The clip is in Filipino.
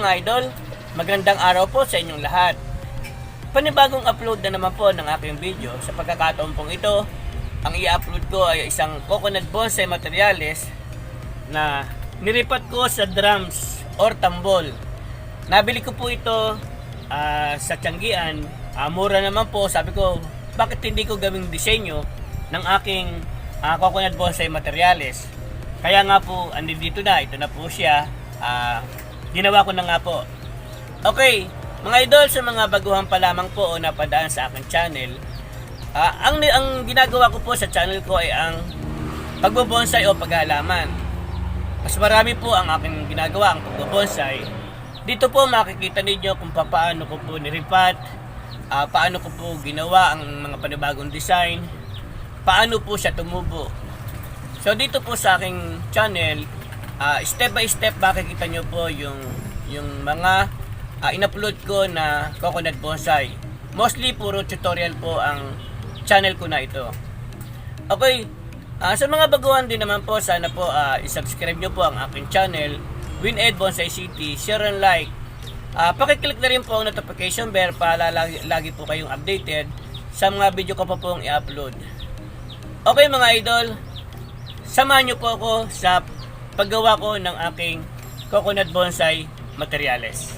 mga idol, magandang araw po sa inyong lahat. Panibagong upload na naman po ng aking video. Sa pagkakataon pong ito, ang i-upload ko ay isang coconut bonsai materials na niripat ko sa drums or tambol. Nabili ko po ito sa Tianggian. Mura naman po. Sabi ko, bakit hindi ko gawing disenyo ng aking coconut bonsai materials? Kaya nga po, andito na. Ito na po siya. Ginawa ko na nga po. Okay, mga idol, sa mga baguhan pa lamang po o napadaan sa aking channel, ang ginagawa ko po sa channel ko ay ang pagbobonsai o paghahalaman. Mas marami po ang aking ginagawa, ang pagbobonsai. Dito po makikita ninyo kung paano ko po niripat, paano ko po ginawa ang mga panibagong design, paano po siya tumubo. So dito po sa aking channel, step by step makikita nyo po yung mga in-upload ko na coconut bonsai. Mostly puro tutorial po ang channel ko na ito. Okay, sa mga baguhan din naman po, sana po isubscribe nyo po ang aking channel, WinEd Bonsai City, share and like. Pakiclick na rin po ang notification bell para lagi po kayong updated sa mga video ko pa pong i-upload. Okay mga idol, samahan nyo po ako sa paggawa ko ng aking coconut bonsai materials.